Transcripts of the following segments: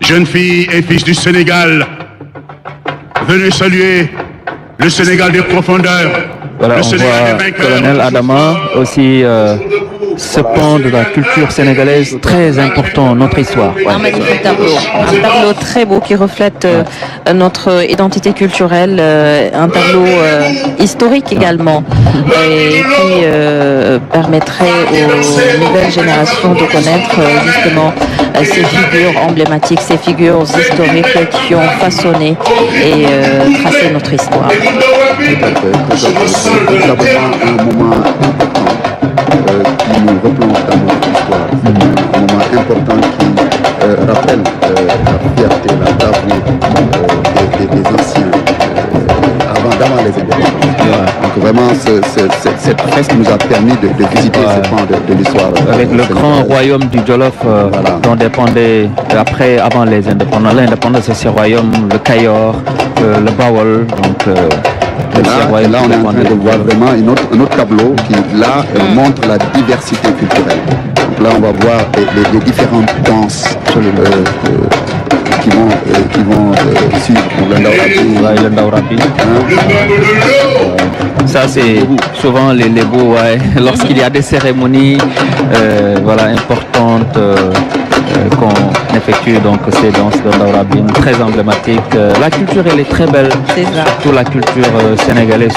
jeunes filles et fils du Sénégal, venez saluer le Sénégal des profondeurs. Voilà, le on Sénégal voit des vainqueurs. Colonel Adama aussi ce pan de la culture sénégalaise très important, notre histoire. Ouais. Un magnifique tableau, un tableau très beau qui reflète notre identité culturelle, un tableau historique également, et qui permettrait aux nouvelles générations de connaître justement ces figures emblématiques, ces figures historiques qui ont façonné et tracé notre histoire. C'est vraiment un moment important qui nous replonge dans notre histoire. C'est un moment important qui rappelle la fierté, la braverie des anciens avant les indépendances. Donc vraiment, cette fresque nous a permis de visiter ce pan de l'histoire. Avec le grand royaume du Jolof dont dépendait avant les indépendants. L'indépendance de ces royaumes, le Cayor, le Bawol, donc... Et là, on est en train de voir vraiment un autre tableau qui, là, montre la diversité culturelle. Donc là, on va voir les différentes danses qui vont suivre le Ndaourabi. Ça, c'est souvent les Lébou, lorsqu'il y a des cérémonies importantes qu'on effectue, donc ces danses de Ndaourabi, très emblématiques. La culture, elle est très belle, surtout la culture sénégalaise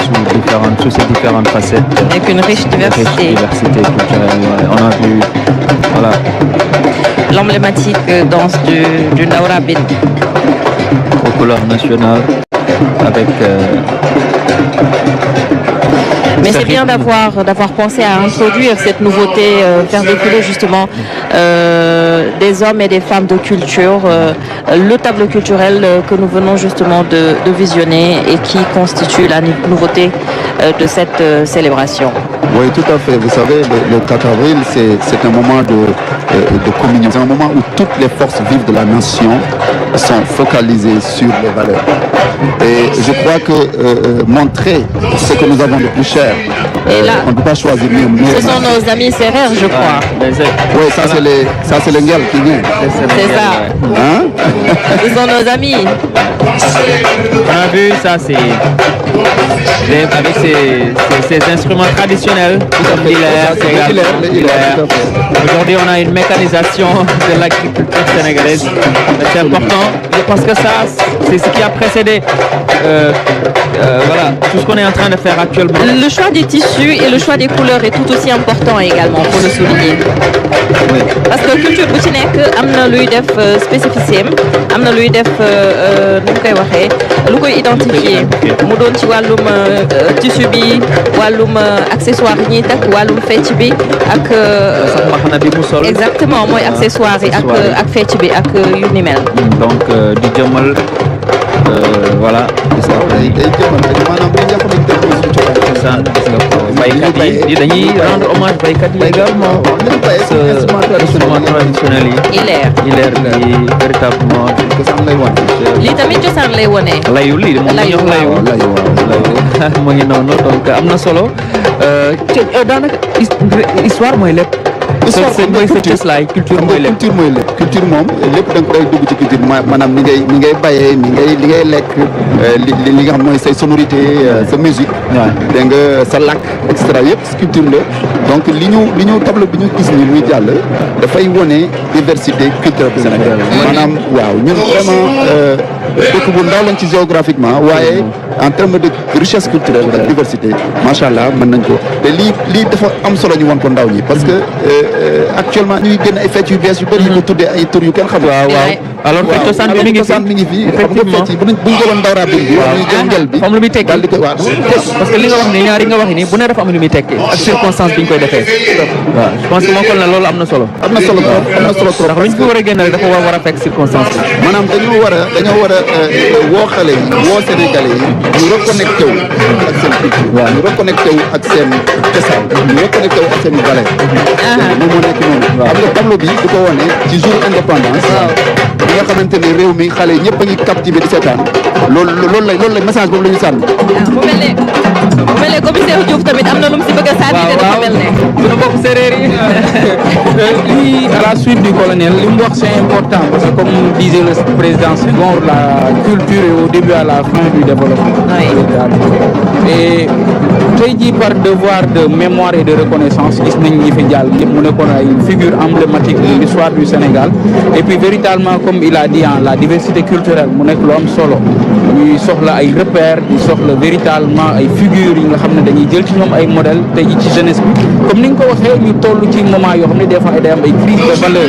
sous ses différentes facettes. Avec une riche diversité. Culturelle, on a vu, voilà. L'emblématique danse du Ndaourabi. Aux couleurs nationales, avec... Mais c'est bien d'avoir pensé à introduire cette nouveauté, faire découvrir justement des hommes et des femmes de culture, le tableau culturel que nous venons justement de visionner et qui constitue la nouveauté de cette célébration. Oui, tout à fait. Vous savez, le 4 avril, c'est un moment de communion. C'est un moment où toutes les forces vives de la nation sont focalisées sur les valeurs. Et je crois que montrer ce que nous avons de plus cher, on ne peut pas choisir mieux. Ce sont nos amis serrères, je crois. Oui, ça c'est les Nguel qui viennent. C'est ça. Hein? Ce sont nos amis. On a vu ça, c'est avec ces instruments traditionnels, Aujourd'hui, on a une mécanisation de l'agriculture sénégalaise. C'est important parce que ça, c'est ce qui a précédé tout ce qu'on est en train de faire actuellement. Le choix des tissus et le choix des couleurs est tout aussi important également, pour le souligner. Oui. Parce que culture bu ci nekk am na luy def spécificité am na luy def nu koy waxee lu koy identifier mu doon ci wàllum tissu bi wàllum accessoire yi ñuy takk wàllum fecc bi ak sax mbaxana bi mu sol. exactement mooy accessoire yi ak fecc bi ak yu ni mel. Donc di jëmal voilà. baykat yi dañuy rendre hommage baykat yi également. instrument traditionnel yi. Ileer yi véritablement. lii tamit cosaan lay wone. layu lii moom la ñuy wax layu. mu ngi noonu donc am na solo daanaka histoire mooy lépp. mooy sa cëslaay culture mooy lépp. culture moom lépp da nga koy dugg ci culture maanaam ni ngay bayee li ngay lekk li nga xam mooy say sonorité sa musique. dégg nga sa làkk et cetera yëpp culture la donc li ñu tableau bi ñu gis ni muy jàll dafay wone diversité culturelle bu Sénégal. maanaam waaw ñun vraiment dëkk bu ndaw lañ ci géographiquement waaye en termes de richesse culturelle de diversité macha allah mën nañ ko te lii dafa am solo ñu won ko ndaw ñi parce que actuellement ñuy génn ay fecc yu bees yu bëri ñu ko tuddee ay tur yu kenn xamul. waaw alors que cosaan bi mi ngi fi effectivement bu ñu jëloon Ndaourabi bi ñu jël ngel bi xam lu muy tekki daal di ko waaw parce que li nga wax ni ñaari nga wax ni bu ne dafa am lu muy tekki ak circonstance bi ñu koy defee waaw je pense que moo ko ne loolu am na solo trop ndax luñ ko war a génn rek dafa war a fekk circonstance bi maanaam dañoo war a woo xale yi woo Sénégalais yi ñu reconnecté wu ak seen culture ñu reconnecté wu ak seen cosaan ñu reconnecté wu ak seen valeur moom moo nekk noonu xam nga tableau bi du ko wone ci jour indépendance bi nga xamante ne réew mi xale yi ñëpp a ngi captivé di seetaan loolu lay message boobu la ñu sànni. bu mel ne commissaire Diouf tamit am na lu mu si bëgg a sànni. te dafa mel ne suñu bopp séeréer yi. lii à la suite du colonel li mu wax c'est important parce que comme disait le président Senghor, la culture est au début à la fin du développement. Et tey jii par devoir de mémoire et de reconnaissance gis nañ ñi fi jàll ñëpp mu nekkoon ay figure emblématique de l'histoire du Sénégal et puis véritablement comme il a dit la diversité culturelle mu nekk lu am solo ñuy soxla ay repères di soxla véritablement ay figures yi nga xam ne dañuy jël ci ñoom ay modèles tey jii ci jeunesse bi comme ni nga ko waxee ñu toll ci moment yoo xam ne des fois day am ay crise de valeur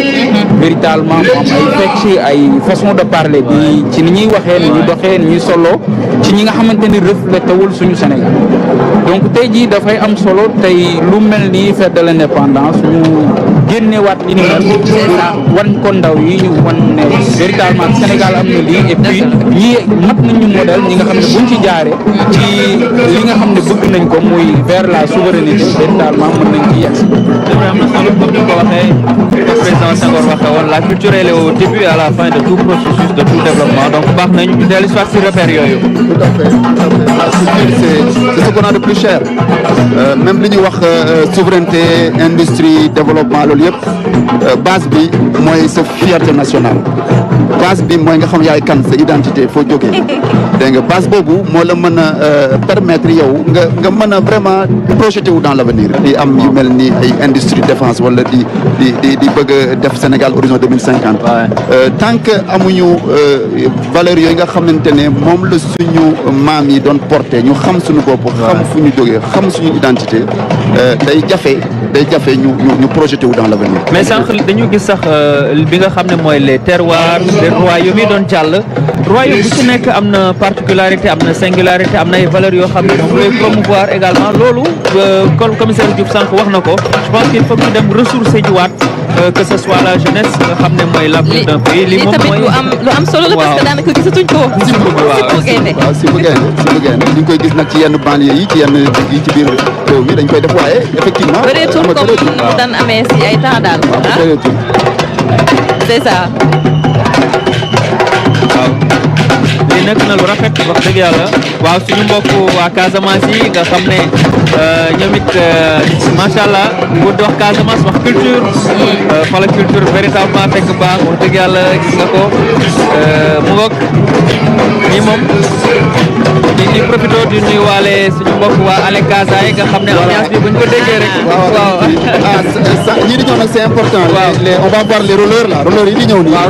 véritablement mu am ay fecc ay façon de parler bi ci ni ñuy waxee ni ñuy doxee ni ñuy solo ci ñi nga xamante ni reflété wul suñu Sénégal donc tey jii dafay am solo tey lu mel ni fête de l'indépendance ñu génnewaat li ni mel wan ko ndaw yi ñu wan ne véritablement Sénégal am na lii et puis ñi mat nañu modèle ñi nga xam ne buñ ci jaaree ci li nga xam ne bëgg nañ ko muy vers la souveraineté véritablement mën nañ ci yegg. am na solo comme ni ko waxee le président Senghor waxee woon la culture elle est au début et à la fin de tout processus de tout développement donc baax nañu ñu dellu si repères yooyu. Tout à fait. La culture c'est ce qu'on a de plus cher même li ñuy wax souveraineté industrie développement loolu yëpp base bi mooy sa fierté nationale base bi mooy nga xam yaay kan sa identité foo jógee dégg nga base boobu moo la mën a permettre yow nga mën a vraiment projeté wu dans l'avenir di am yu mel ni ay industrie défense wala di bëgg a def Sénégal horizon 2050 tant que amuñu valeurs yooyu nga xamante ne moom la suñu maam yi doon porté ñu xam suñu bopp xam fu ñu jógee xam suñu identité day jafe ñu projeté wu dans l'avenir. mais sànq dañu gis sax bi nga xam ne mooy les terroirs les royaumes yi doon jàll royaume bu ci nekk am na particularité am na singularité am na ay valeurs yoo xam ne moom lay promouvoir également loolu comme commissaire Diouf sànq wax na ko je pense qu'il faut que ñu dem ressourcer jiwaat que ce soit la jeunesse nga xam ne mooy l'avenir d'un pays li moom mooy lu am solo la parce que daanaka gisatuñ ko si bu gaynde ñu ngi koy gis nag ci yenn banlieue yi ci yenn yi ci biir réew mi dañ koy def waaye effectivement bëreetul comme mu daan amee si ay temps daal c'est ça waaw lii nekk na lu rafet wax dëgg yàlla waaw suñu mbokk waa Casamance yi nga xam ne ñoom it macha allah bu dox Casamance wax culture fa la culture véritablement fekk baax wax dëgg yàlla gis nga ko mu ngoog ñii moom di profité di nuyuwaale suñu mbokk waa Ale Casa yi nga xam ne ambiance bi buñ ko déggee rek. waaw ñii di ñëw nag c'est important. waaw on va voir les rollers là rollers yi di ñëw nii. waaw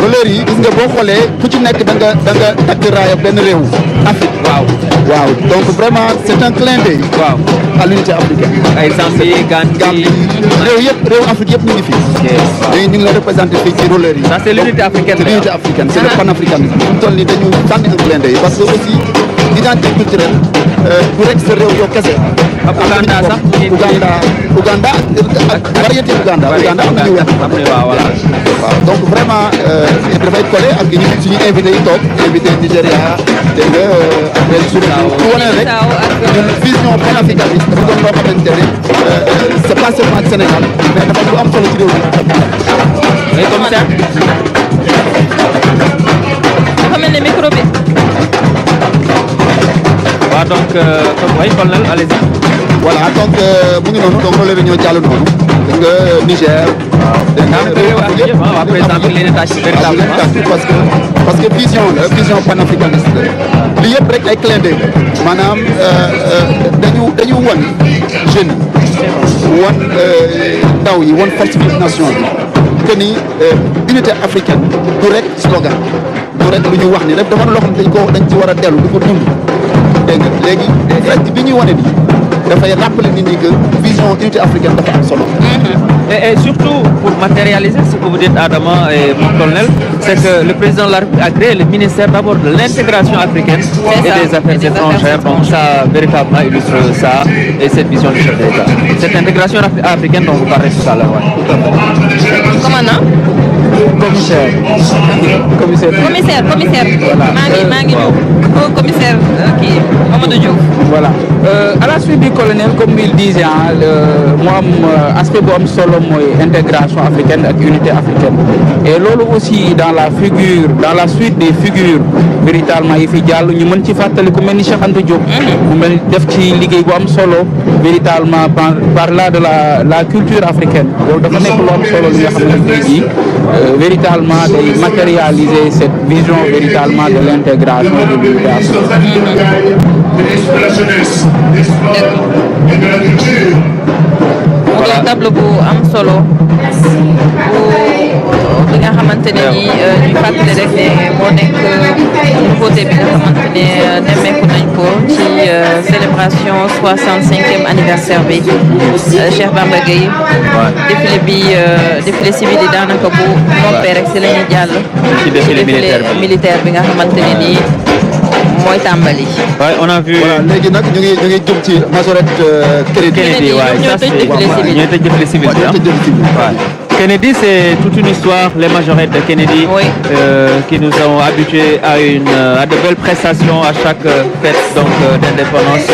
rollers yi gis nga boo xoolee ku ci nekk da nga takk raaya benn réew. Afrique waaw donc vraiment c'est un clin d'œil. waaw à l'unité africaine. ay Zambie Gambie réew Afrique yëpp ñu ngi fi. ñu ngi la représenté fii ci rollers yi. ça c'est l'unité africaine. l'unité africaine c'est le panafricanisme. fi mu toll nii dañu tànn un clin d'œil parce que aussi identité culturelle du rek sa réew yow kese. Uganda sax Uganda ak variété Uganda am nañu weex. waaw donc vraiment dafay collé ak suñu invité yi toog invité Nigéria dégg nga ak pour wane rek ñun vision panafricaniste dafa doon loo xamante ne c'est pas seulement Sénégal mais dafa lu am solo ci réew mi. commissaire dafa mel ne micro bi. waaw donc comme way colonel allez-y. voilà donc mu ngi noonu donc loolu la ñoo jàll noonu. dégg nga Niger. waaw président bi leen a tâche véritablement parce que vision panafricaniste la li yëpp rek ay clin d'œil maanaam dañu won jeunes yi won ndaw yi won force vive nation bi que ni unité africaine du rek slogan du rek lu ñu wax ni rek dafa loo xam ne dañ ci war a dellu di ko dund dégg nga léegi fekk bi ñuy wane nii dafay rappeler nit ñi que vision unité africaine dafa am solo. Et surtout pour matérialiser ce que vous dites Adama et mon colonel, c'est que le président de la République a créé le ministère d'abord de l'intégration africaine et des affaires étrangères. Donc ça véritablement illustre ça et cette vision du chef d'État. Cette intégration africaine dont vous parlez tout à l'heure. Commandant commissaire. maa ngi ñëw commissaire kii Mamadou Diouf. Voilà. À la suite du colonel, comme il disait, moi, aspect bu am solo mooy intégration africaine ak unité africaine. Et loolu aussi dans la suite des figures véritablement yi fi jàll ñu mën ci fàttali ku mel ni Cheikh Anta Diop. mu mel ni def ci liggéey bu am solo véritablement par là de la culture africaine. loolu dafa nekk lu am solo li nga xam ne jii véritablement day matérialiser cette vision véritablement de l'intégration de l'unité africaine. Ministre de la jeunesse, des sports et de la culture. Voilà tableau bu am solo bu nga xamante ne nii ñu fàttali rek ne moo nekk nouveauté bi nga xamante ne nemmeeku nañ ko ci célébration 65e anniversaire bi Cheikh Bamba Gueye. défilé civil yi daanaka bu noppee rek si la ñuy jàll. ci défilé militaire bi nga xamante ne nii mooy tàmbali. Ouais, on a vu. Voilà, léegi nag ñu ngi jëm ci majorette Kennedy, ñoo tëj défilé civil. Kennedy, c'est toute une histoire, les majorettes de Kennedy, oui. Qui nous ont habitués à de belles prestations à chaque fête d'indépendance.